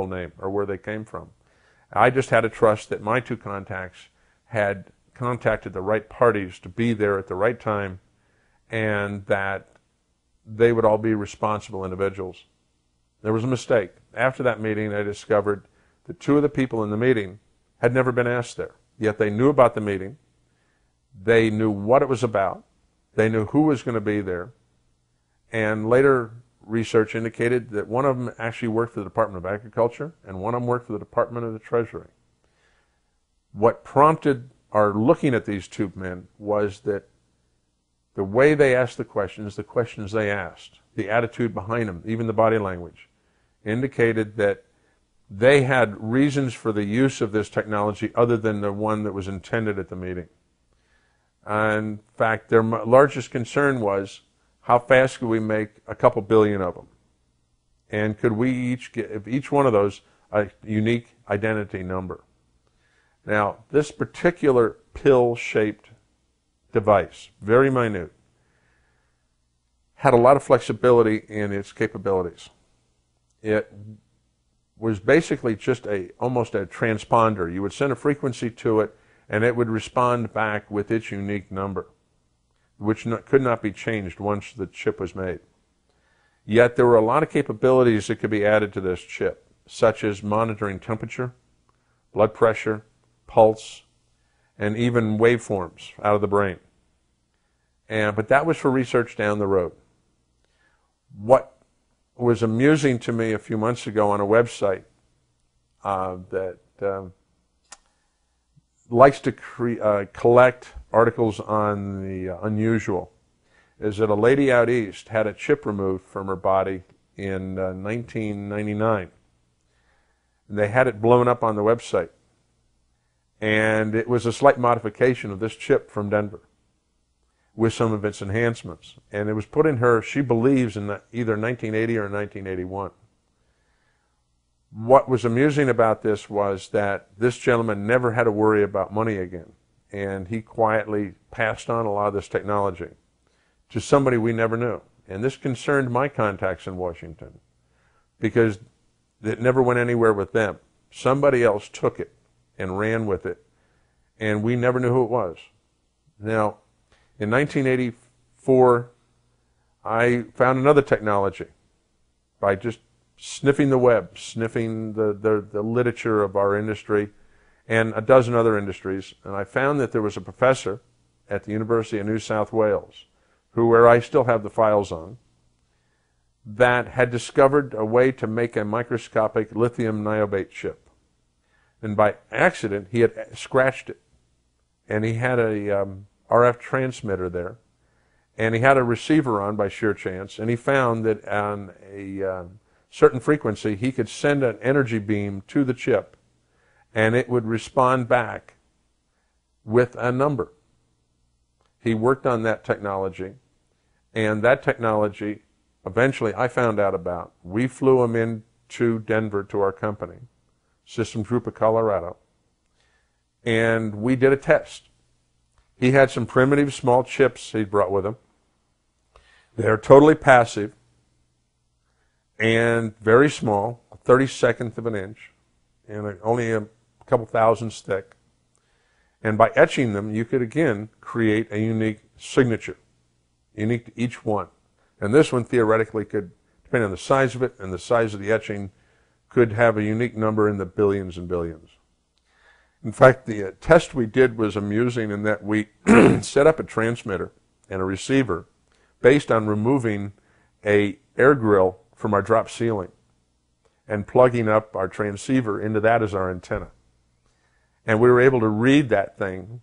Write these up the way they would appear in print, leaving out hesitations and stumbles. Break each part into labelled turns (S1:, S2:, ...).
S1: name or where they came from. I just had to trust that my two contacts had contacted the right parties to be there at the right time, and that they would all be responsible individuals. There was a mistake. After that meeting, I discovered that two of the people in the meeting had never been asked there, yet they knew about the meeting. They knew what it was about. They knew who was going to be there. And later research indicated that one of them actually worked for the Department of Agriculture and one of them worked for the Department of the Treasury. What prompted our looking at these two men was that the way they asked the questions they asked, the attitude behind them, even the body language, indicated that they had reasons for the use of this technology other than the one that was intended at the meeting. In fact, their largest concern was, how fast could we make a couple billion of them? And could we each give each one of those a unique identity number? Now, this particular pill-shaped device, very minute, had a lot of flexibility in its capabilities. It was basically just almost a transponder. You would send a frequency to it, and it would respond back with its unique number, which could not be changed once the chip was made. Yet there were a lot of capabilities that could be added to this chip, such as monitoring temperature, blood pressure, pulse, and even waveforms out of the brain. But that was for research down the road. What was amusing to me a few months ago on a website that likes to collect articles on the unusual is that a lady out east had a chip removed from her body in 1999. And they had it blown up on the website. And it was a slight modification of this chip from Denver with some of its enhancements. And it was put in her, she believes, in either 1980 or 1981. What was amusing about this was that this gentleman never had to worry about money again. And he quietly passed on a lot of this technology to somebody we never knew. And this concerned my contacts in Washington because it never went anywhere with them. Somebody else took it and ran with it, and we never knew who it was. Now, in 1984, I found another technology by just sniffing the web, sniffing the literature of our industry and a dozen other industries, and I found that there was a professor at the University of New South Wales, where I still have the files on, that had discovered a way to make a microscopic lithium niobate chip. And by accident, he had scratched it. And he had a RF transmitter there. And he had a receiver on by sheer chance. And he found that on a certain frequency, he could send an energy beam to the chip. And it would respond back with a number. He worked on that technology. And that technology, eventually, I found out about. We flew him into Denver to our company, Systems Group of Colorado, and we did a test. He had some primitive small chips he brought with him. They're totally passive and very small, a 32nd of an inch, and only a couple thousandths thick. And by etching them, you could again create a unique signature, unique to each one. And this one theoretically could, depending on the size of it and the size of the etching, could have a unique number in the billions and billions. In fact, the test we did was amusing in that we set up a transmitter and a receiver based on removing an air grill from our drop ceiling and plugging up our transceiver into that as our antenna. And we were able to read that thing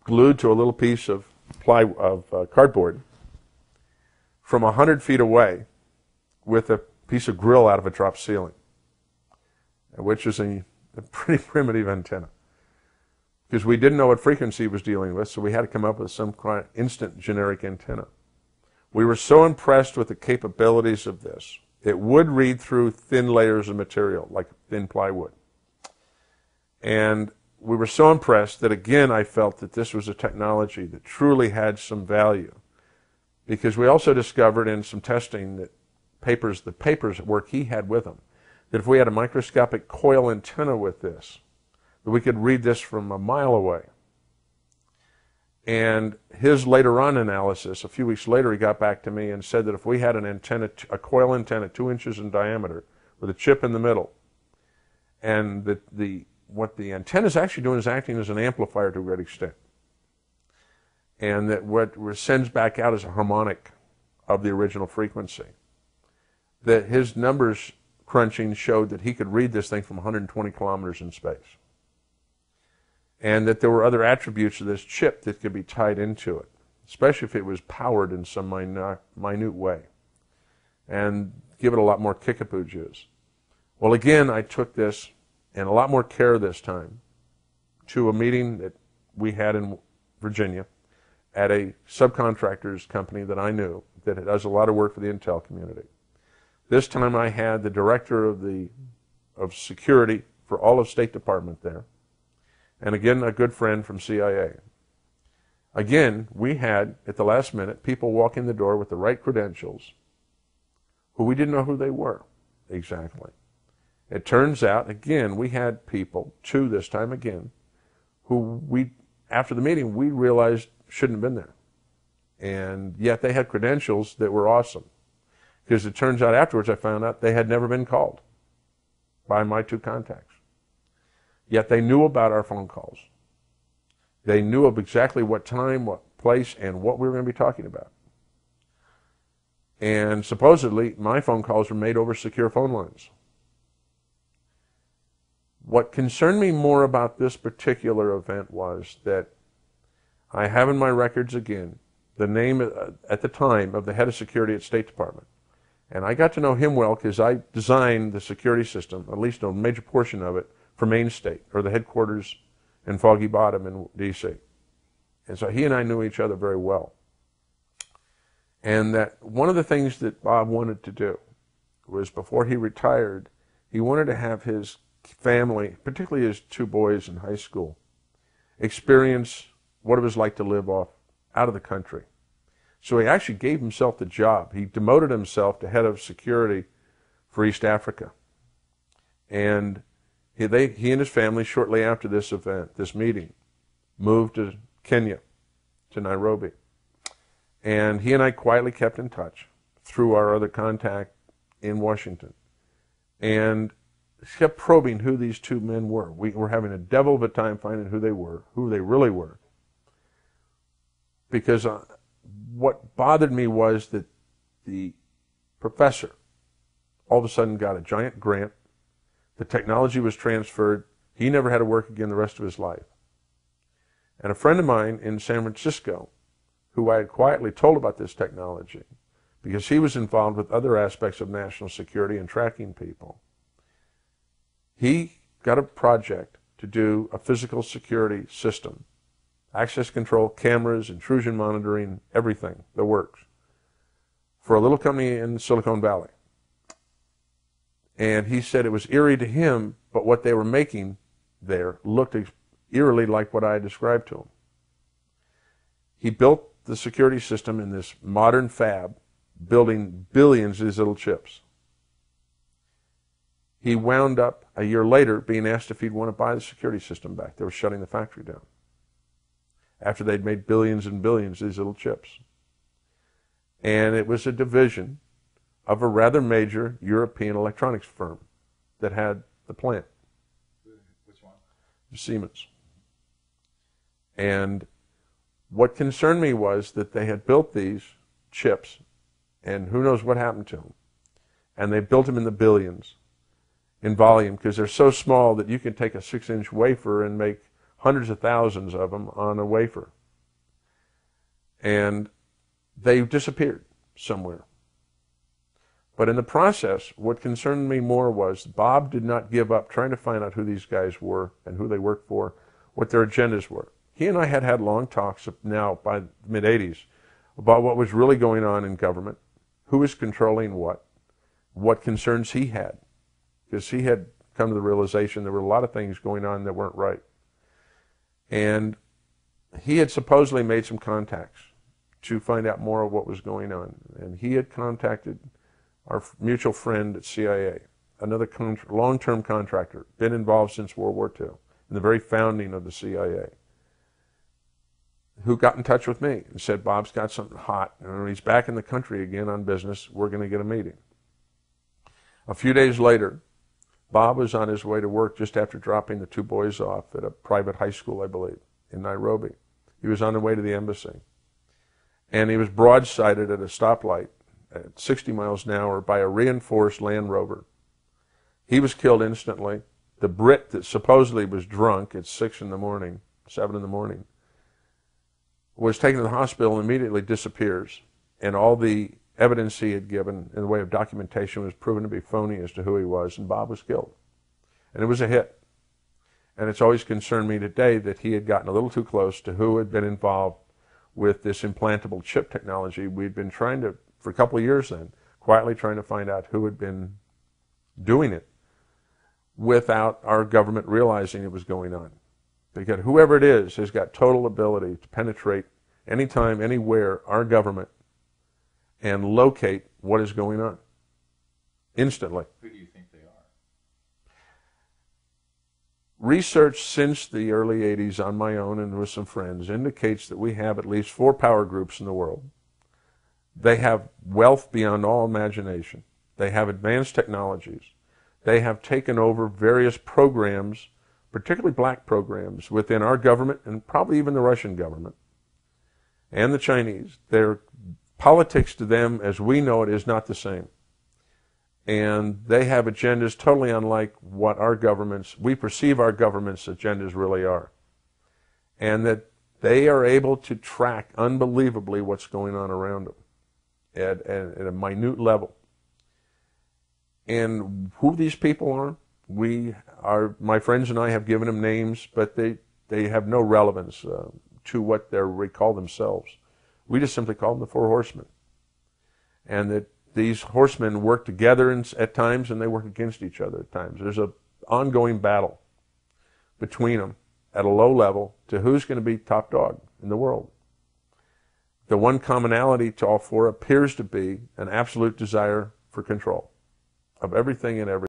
S1: glued to a little piece of cardboard from 100 feet away with a piece of grill out of a drop ceiling, which is a pretty primitive antenna. Because we didn't know what frequency it was dealing with, so we had to come up with some kind of instant generic antenna. We were so impressed with the capabilities of this. It would read through thin layers of material, like thin plywood. And we were so impressed that, again, I felt that this was a technology that truly had some value. Because we also discovered in some testing that the papers work he had with him, that if we had a microscopic coil antenna with this, that we could read this from a mile away. And his later on analysis, a few weeks later, he got back to me and said that if we had an antenna, a coil antenna 2 inches in diameter with a chip in the middle, and that what the antenna is actually doing is acting as an amplifier to a great extent, and that what sends back out is a harmonic of the original frequency, that his numbers crunching showed that he could read this thing from 120 kilometers in space, and that there were other attributes of this chip that could be tied into it, especially if it was powered in some minute way, and give it a lot more kickapoo juice. Well, again, I took this, and a lot more care this time, to a meeting that we had in Virginia at a subcontractor's company that I knew that does a lot of work for the intel community. This time I had the director of security for all of State Department there, and again, a good friend from CIA. Again, we had, at the last minute, people walk in the door with the right credentials who we didn't know who they were exactly. It turns out, again, we had people, 2 this time again, who after the meeting, we realized shouldn't have been there. And yet they had credentials that were awesome. Because it turns out afterwards I found out they had never been called by my 2 contacts. Yet they knew about our phone calls. They knew of exactly what time, what place, and what we were going to be talking about. And supposedly, my phone calls were made over secure phone lines. What concerned me more about this particular event was that I have in my records again the name at the time of the head of security at State Department. And I got to know him well because I designed the security system, at least a major portion of it, for Main State, or the headquarters in Foggy Bottom in D.C. And so he and I knew each other very well. And that one of the things that Bob wanted to do was, before he retired, he wanted to have his family, particularly his 2 boys in high school, experience what it was like to live out of the country. So he actually gave himself the job. He demoted himself to head of security for East Africa. And he and his family, shortly after this event, this meeting, moved to Kenya, to Nairobi. And he and I quietly kept in touch through our other contact in Washington. And kept probing who these 2 men were. We were having a devil of a time finding who they were, who they really were. Because what bothered me was that the professor all of a sudden got a giant grant. The technology was transferred. He never had to work again the rest of his life. And a friend of mine in San Francisco, who I had quietly told about this technology, because he was involved with other aspects of national security and tracking people, he got a project to do a physical security system, access control, cameras, intrusion monitoring, everything, the works, for a little company in Silicon Valley. And he said it was eerie to him, but what they were making there looked eerily like what I had described to him. He built the security system in this modern fab, building billions of these little chips. He wound up, a year later, being asked if he'd want to buy the security system back. They were shutting the factory down after they'd made billions and billions of these little chips. And it was a division of a rather major European electronics firm that had the plant.
S2: Which one?
S1: Siemens. And what concerned me was that they had built these chips, and who knows what happened to them. And they built them in the billions in volume, because they're so small that you can take a 6-inch wafer and make hundreds of thousands of them on a wafer. And they disappeared somewhere. But in the process, what concerned me more was Bob did not give up trying to find out who these guys were and who they worked for, what their agendas were. He and I had had long talks now by the mid-'80s about what was really going on in government, who was controlling what concerns he had, because he had come to the realization there were a lot of things going on that weren't right. And he had supposedly made some contacts to find out more of what was going on. And he had contacted our mutual friend at CIA, another long-term contractor, been involved since World War II, in the very founding of the CIA, who got in touch with me and said, Bob's got something hot, and he's back in the country again on business. We're going to get a meeting. A few days later, Bob was on his way to work just after dropping the two boys off at a private high school, I believe, in Nairobi. He was on the way to the embassy. And he was broadsided at a stoplight at 60 miles an hour by a reinforced Land Rover. He was killed instantly. The Brit that supposedly was drunk at 7 in the morning, was taken to the hospital and immediately disappears. And all the evidence he had given in the way of documentation was proven to be phony as to who he was, and Bob was killed. And it was a hit. And it's always concerned me today that he had gotten a little too close to who had been involved with this implantable chip technology. We'd been trying to, for a couple of years then, quietly trying to find out who had been doing it without our government realizing it was going on. Because whoever it is has got total ability to penetrate anytime, anywhere, our government and locate what is going on instantly.
S2: Who do you think they are?
S1: Research since the early 80s on my own and with some friends indicates that we have at least 4 power groups in the world. They have wealth beyond all imagination. They have advanced technologies. They have taken over various programs, particularly black programs, within our government and probably even the Russian government and the Chinese. Their politics to them, as we know it, is not the same. And they have agendas totally unlike what we perceive our government's agendas really are. And that they are able to track unbelievably what's going on around them at a minute level. And who these people are, my friends and I have given them names, but they have no relevance to what they call themselves. We just simply call them the 4 horsemen. And that these horsemen work together at times and they work against each other at times. There's an ongoing battle between them at a low level to who's going to be top dog in the world. The one commonality to all 4 appears to be an absolute desire for control of everything and everything.